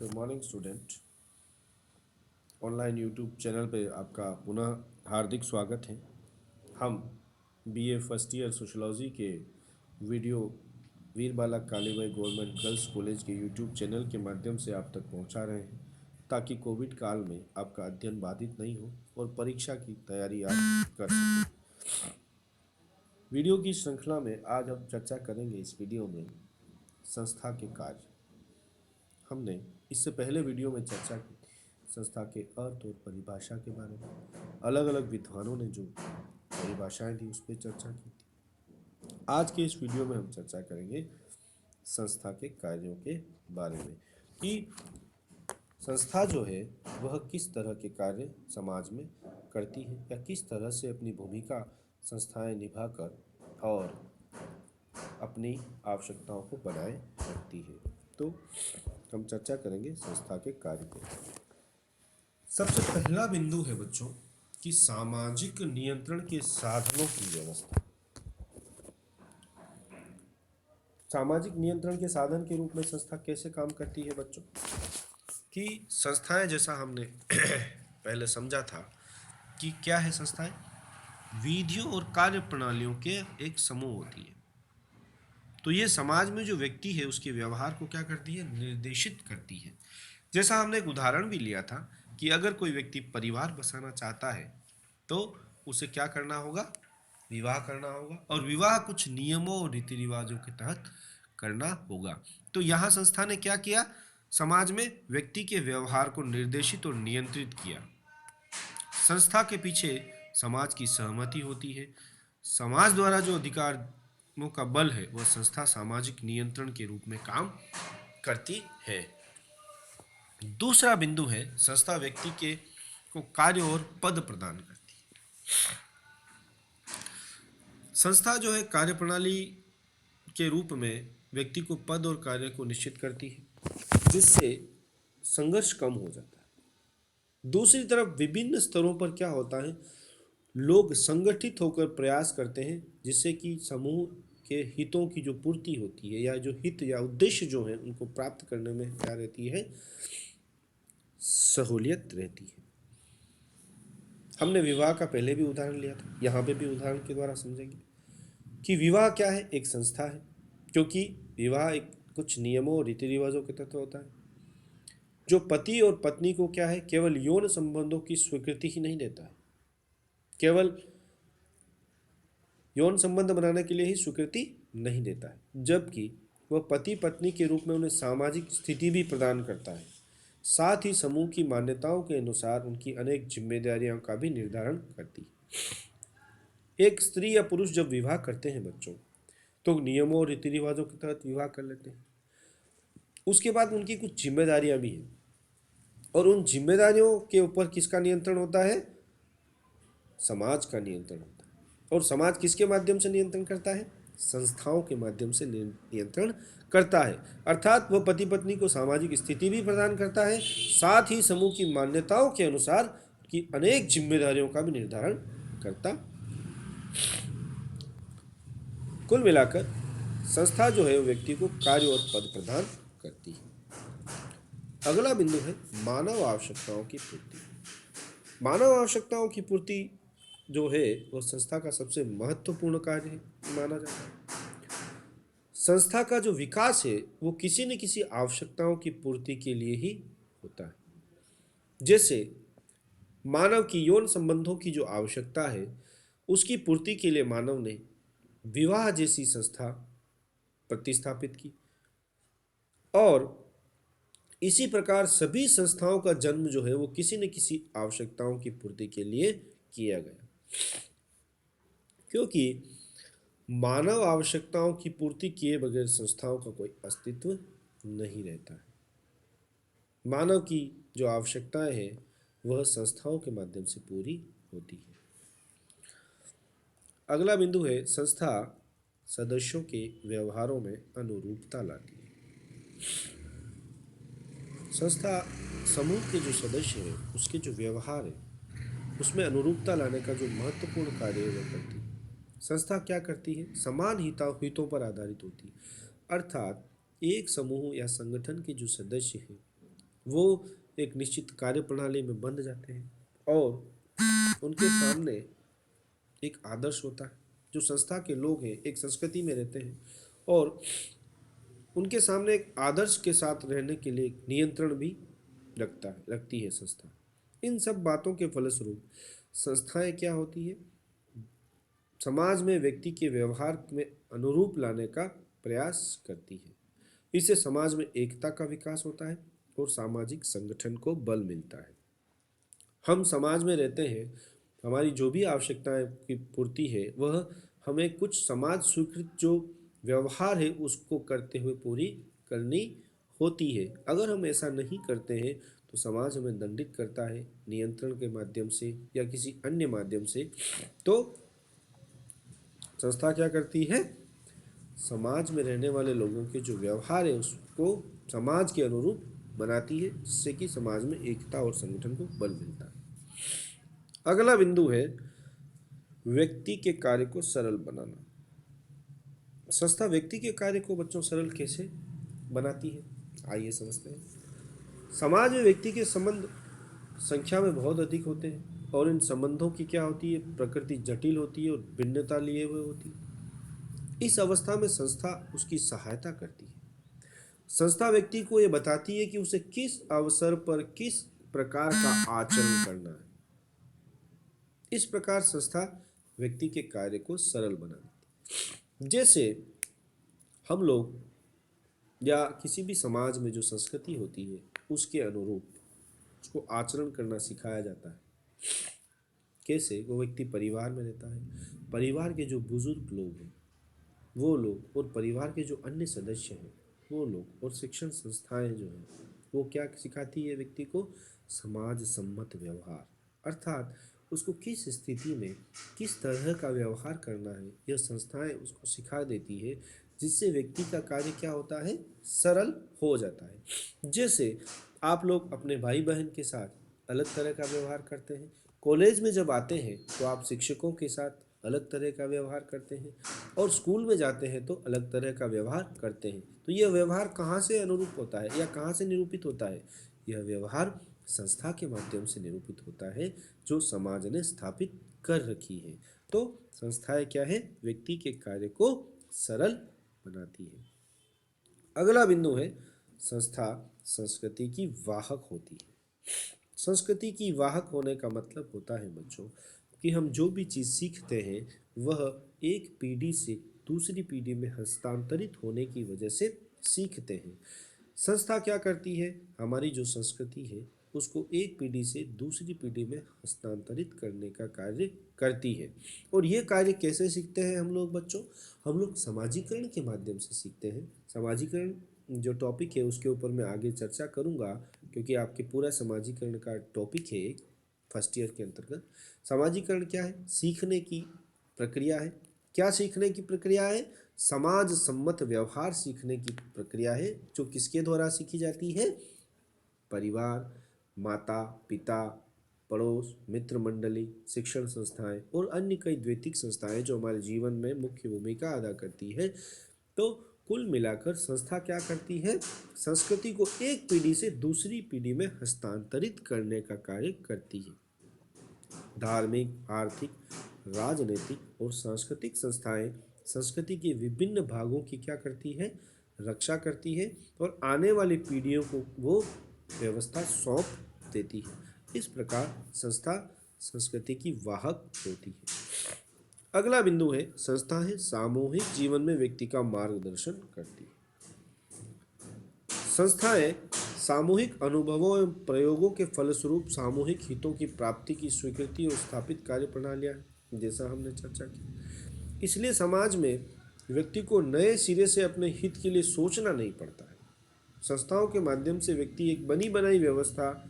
Good morning student. Online YouTube channel पे आपका पुनः हार्दिक स्वागत है। हम बीए फर्स्ट ईयर सोशोलॉजी के वीडियो वीर बालक कालीबाई गवर्नमेंट गर्ल्स कॉलेज के यूट्यूब चैनल के माध्यम से आप तक पहुंचा रहे हैं ताकि कोविड काल में आपका अध्ययन बाधित नहीं हो और परीक्षा की तैयारी आप कर सकें। वीडियो की श्रृंखला में आज हम चर्चा करेंगे इस वीडियो में संस्था के कार्य। हमने इससे पहले वीडियो में चर्चा की संस्था के अर्थ और परिभाषा के बारे में। अलग अलग विद्वानों ने जो परिभाषाएं दी उस पर चर्चा की थी। आज के इस वीडियो में हम चर्चा करेंगे संस्था के कार्यों के बारे में कि संस्था जो है वह किस तरह के कार्य समाज में करती है या किस तरह से अपनी भूमिका संस्थाएं निभाकर और अपनी आवश्यकताओं को बनाए रखती है। तो हम चर्चा करेंगे संस्था के कार्य को। सबसे पहला बिंदु है बच्चों कि सामाजिक नियंत्रण के साधनों की व्यवस्था। सामाजिक नियंत्रण के साधन के रूप में संस्था कैसे काम करती है बच्चों कि संस्थाएं, जैसा हमने पहले समझा था कि क्या है संस्थाएं, विधियों और कार्य प्रणालियों के एक समूह होती है। तो ये समाज में जो व्यक्ति है उसके व्यवहार को क्या करती है, निर्देशित करती है। जैसा हमने एक उदाहरण भी लिया था कि अगर कोई व्यक्ति परिवार बसाना चाहता है तो उसे क्या करना होगा, विवाह करना होगा, और विवाह कुछ नियमों और रीति रिवाजों के तहत करना होगा। तो यहाँ संस्था ने क्या किया, समाज में व्यक्ति के व्यवहार को निर्देशित और नियंत्रित किया। संस्था के पीछे समाज की सहमति होती है। समाज द्वारा जो अधिकारों का बल है वह संस्था सामाजिक नियंत्रण के रूप में काम करती है। दूसरा बिंदु है संस्था व्यक्ति के को कार्य और पद प्रदान करती है। संस्था जो है कार्य प्रणाली के रूप में व्यक्ति को पद और कार्य को निश्चित करती है जिससे संघर्ष कम हो जाता है। दूसरी तरफ विभिन्न स्तरों पर क्या होता है, लोग संगठित होकर प्रयास करते हैं जिससे कि समूह के हितों की जो पूर्ति होती है या जो हित या उद्देश्य जो है उनको प्राप्त करने में क्या रहती है, सहूलियत रहती है। हमने विवाह का पहले भी उदाहरण लिया था, यहाँ पे भी उदाहरण के द्वारा समझेंगे कि विवाह क्या है, एक संस्था है, क्योंकि विवाह एक कुछ नियमों और रीति रिवाजों के तहत होता है जो पति और पत्नी को क्या है, केवल यौन संबंधों की स्वीकृति ही नहीं देता है, केवल यौन संबंध बनाने के लिए ही स्वीकृति नहीं देता है, जबकि वह पति पत्नी के रूप में उन्हें सामाजिक स्थिति भी प्रदान करता है। साथ ही समूह की मान्यताओं के अनुसार उनकी अनेक जिम्मेदारियों का भी निर्धारण करती है। एक स्त्री या पुरुष जब विवाह करते हैं बच्चों तो नियमों और रीति रिवाजों के तहत विवाह कर लेते हैं। उसके बाद उनकी कुछ जिम्मेदारियां भी हैं और उन जिम्मेदारियों के ऊपर किसका नियंत्रण होता है, समाज का नियंत्रण होता है। और समाज किसके माध्यम से नियंत्रण करता है, संस्थाओं के माध्यम से नियंत्रण करता है। अर्थात वह पति पत्नी को सामाजिक स्थिति भी प्रदान करता है, साथ ही समूह की मान्यताओं के अनुसार की अनेक जिम्मेदारियों का भी निर्धारण करता। कुल मिलाकर संस्था जो है व्यक्ति को कार्य और पद प्रदान करती है। अगला बिंदु है मानव आवश्यकताओं की पूर्ति। मानव आवश्यकताओं की पूर्ति जो है वह संस्था का सबसे महत्वपूर्ण कार्य है माना जाता है। संस्था का जो विकास है वो किसी न किसी आवश्यकताओं की पूर्ति के लिए ही होता है। जैसे मानव की यौन संबंधों की जो आवश्यकता है उसकी पूर्ति के लिए मानव ने विवाह जैसी संस्था प्रतिस्थापित की, और इसी प्रकार सभी संस्थाओं का जन्म जो है वो किसी न किसी आवश्यकताओं की पूर्ति के लिए किया गया, क्योंकि मानव आवश्यकताओं की पूर्ति किए बगैर संस्थाओं का कोई अस्तित्व नहीं रहता है। मानव की जो आवश्यकताएं हैं वह संस्थाओं के माध्यम से पूरी होती है। अगला बिंदु है संस्था सदस्यों के व्यवहारों में अनुरूपता लाती है। संस्था समूह के जो सदस्य हैं उसके जो व्यवहार है उसमें अनुरूपता लाने का जो महत्वपूर्ण कार्य है वह करती है। संस्था क्या करती है, समान हितों पर आधारित होती है। अर्थात एक समूह या संगठन के जो सदस्य हैं वो एक निश्चित कार्य प्रणाली में बंध जाते हैं और उनके सामने एक आदर्श होता है। जो संस्था के लोग हैं एक संस्कृति में रहते हैं और उनके सामने एक आदर्श के साथ रहने के लिए एक नियंत्रण भी रखती है संस्था। इन सब बातों के फलस्वरूप संस्थाएं क्या होती है, समाज में व्यक्ति के व्यवहार में अनुरूप लाने का प्रयास करती है। इससे समाज में एकता का विकास होता है और सामाजिक संगठन को बल मिलता है। हम समाज में रहते हैं, हमारी जो भी आवश्यकताएं की पूर्ति है वह हमें कुछ समाज स्वीकृत जो व्यवहार है उसको करते हुए पूरी करनी होती है। अगर हम ऐसा नहीं करते हैं तो समाज हमें दंडित करता है नियंत्रण के माध्यम से या किसी अन्य माध्यम से। तो संस्था क्या करती है, समाज में रहने वाले लोगों के जो व्यवहार है उसको समाज के अनुरूप बनाती है, जिससे कि समाज में एकता और संगठन को बल मिलता है। अगला बिंदु है व्यक्ति के कार्य को सरल बनाना। संस्था व्यक्ति के कार्य को बच्चों सरल कैसे बनाती है, आइए समझते हैं। समाज में व्यक्ति के संबंध संख्या में बहुत अधिक होते हैं और इन संबंधों की क्या होती है, प्रकृति जटिल होती है और भिन्नता लिए हुए होती है। इस अवस्था में संस्था उसकी सहायता करती है। संस्था व्यक्ति को यह बताती है कि उसे किस अवसर पर किस प्रकार का आचरण करना है। इस प्रकार संस्था व्यक्ति के कार्य को सरल बना देती है। जैसे हम लोग या किसी भी समाज में जो संस्कृति होती है उसके अनुरूप उसको आचरण करना सिखाया जाता है। कैसे, वो व्यक्ति परिवार में रहता है, परिवार के जो बुजुर्ग लोग हैं वो लोग और परिवार के जो अन्य सदस्य हैं वो लोग और शिक्षण संस्थाएं जो हैं वो क्या सिखाती है व्यक्ति को, समाज सम्मत व्यवहार, अर्थात उसको किस स्थिति में किस तरह का व्यवहार करना है यह संस्थाएं उसको सिखा देती है, जिससे व्यक्ति का कार्य क्या होता है, सरल हो जाता है। जैसे आप लोग अपने भाई बहन के साथ अलग तरह का व्यवहार करते हैं, कॉलेज में जब आते हैं तो आप शिक्षकों के साथ अलग तरह का व्यवहार करते हैं और स्कूल में जाते हैं तो अलग तरह का व्यवहार करते हैं। तो यह व्यवहार कहाँ से अनुरूप होता है या कहाँ से निरूपित होता है, यह व्यवहार संस्था के माध्यम से निरूपित होता है जो समाज ने स्थापित कर रखी है। तो संस्थाएं क्या है, व्यक्ति के कार्य को सरल बनाती है। अगला बिंदु है संस्था संस्कृति की वाहक होती है। संस्कृति की वाहक होने का मतलब होता है बच्चों कि हम जो भी चीज़ सीखते हैं वह एक पीढ़ी से दूसरी पीढ़ी में हस्तांतरित होने की वजह से सीखते हैं। संस्था क्या करती है, हमारी जो संस्कृति है उसको एक पीढ़ी से दूसरी पीढ़ी में हस्तांतरित करने का कार्य करती है। और ये कार्य कैसे सीखते हैं हम लोग बच्चों, हम लोग समाजीकरण के माध्यम से सीखते हैं। समाजीकरण जो टॉपिक है उसके ऊपर मैं आगे चर्चा करूँगा, क्योंकि आपके पूरा समाजीकरण का टॉपिक है एक फर्स्ट ईयर के अंतर्गत। समाजीकरण क्या है, सीखने की प्रक्रिया है। क्या सीखने की प्रक्रिया है, समाज सम्मत व्यवहार सीखने की प्रक्रिया है, जो किसके द्वारा सीखी जाती है, परिवार, माता पिता, पड़ोस, मित्र मंडली, शिक्षण संस्थाएं और अन्य कई द्वैतिक संस्थाएं जो हमारे जीवन में मुख्य भूमिका अदा करती है। तो कुल मिलाकर संस्था क्या करती है, संस्कृति को एक पीढ़ी से दूसरी पीढ़ी में हस्तांतरित करने का कार्य करती है। धार्मिक, आर्थिक, राजनीतिक और सांस्कृतिक संस्थाएं संस्कृति के विभिन्न भागों की क्या करती है, रक्षा करती है और आने वाली पीढ़ियों को वो व्यवस्था सौंप देती है। इस प्रकार संस्था संस्कृति की वाहक होती है। अगला बिंदु है संस्थाएं सामूहिक जीवन में व्यक्ति का मार्गदर्शन करती है। संस्थाएं सामूहिक अनुभवों एवं प्रयोगों के फलस्वरूप सामूहिक हितों की प्राप्ति की स्वीकृति और स्थापित कार्य प्रणालियां हैं, जैसा हमने चर्चा की। इसलिए समाज में व्यक्ति को नए सिरे से अपने हित के लिए सोचना नहीं पड़ता है। संस्थाओं के माध्यम से व्यक्ति एक बनी बनाई व्यवस्था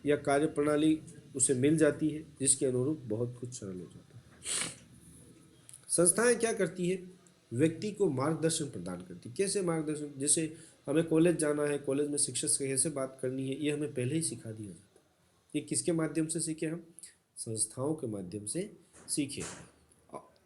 या कार्य प्रणाली उसे मिल जाती है, जिसके अनुरूप बहुत कुछ सरल हो जाता है। संस्थाएं क्या करती है, व्यक्ति को मार्गदर्शन प्रदान करती। कैसे मार्गदर्शन, जैसे हमें कॉलेज जाना है, कॉलेज में शिक्षक से कैसे बात करनी है ये हमें पहले ही सिखा दिया जाता है। ये किसके माध्यम से सीखे, हम संस्थाओं के माध्यम से सीखे।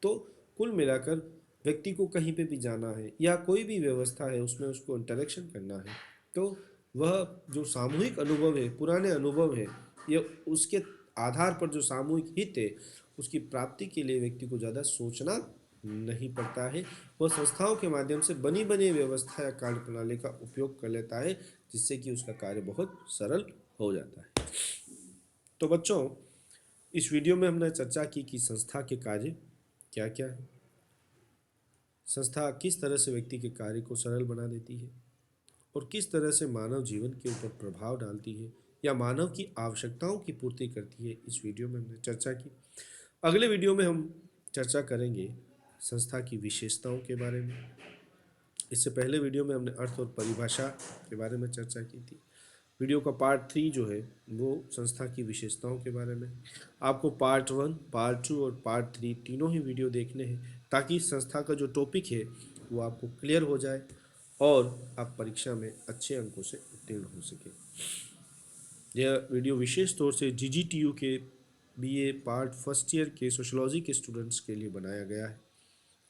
तो कुल मिलाकर व्यक्ति को कहीं पे भी जाना है या कोई भी व्यवस्था है उसमें उसको इंटरेक्शन करना है तो वह जो सामूहिक अनुभव है, पुराने अनुभव है, ये उसके आधार पर जो सामूहिक हित है उसकी प्राप्ति के लिए व्यक्ति को ज़्यादा सोचना नहीं पड़ता है। वह संस्थाओं के माध्यम से बनी बनी व्यवस्था या कार्य प्रणाली का उपयोग कर लेता है, जिससे कि उसका कार्य बहुत सरल हो जाता है। तो बच्चों, इस वीडियो में हमने चर्चा की कि संस्था के कार्य क्या क्या है, संस्था किस तरह से व्यक्ति के कार्य को सरल बना देती है और किस तरह से मानव जीवन के ऊपर प्रभाव डालती है या मानव की आवश्यकताओं की पूर्ति करती है। इस वीडियो में हमने चर्चा की। अगले वीडियो में हम चर्चा करेंगे संस्था की विशेषताओं के बारे में। इससे पहले वीडियो में हमने अर्थ और परिभाषा के बारे में चर्चा की थी। वीडियो का पार्ट 3 जो है वो संस्था की विशेषताओं के बारे में। आपको पार्ट 1, पार्ट 2 और पार्ट 3 तीनों ही वीडियो देखने हैं, ताकि संस्था का जो टॉपिक है वो आपको क्लियर हो जाए और आप परीक्षा में अच्छे अंकों से उत्तीर्ण हो सके। यह वीडियो विशेष तौर से जीजीटीयू के बीए पार्ट फर्स्ट ईयर के सोशोलॉजी के स्टूडेंट्स के लिए बनाया गया है।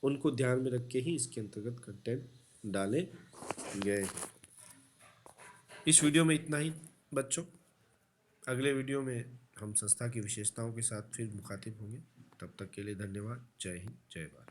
उनको ध्यान में रख के ही इसके अंतर्गत कंटेंट डाले गए हैं। इस वीडियो में इतना ही बच्चों। अगले वीडियो में हम संस्था की विशेषताओं के साथ फिर मुखातिब होंगे। तब तक के लिए धन्यवाद। जय हिंद, जय भारत।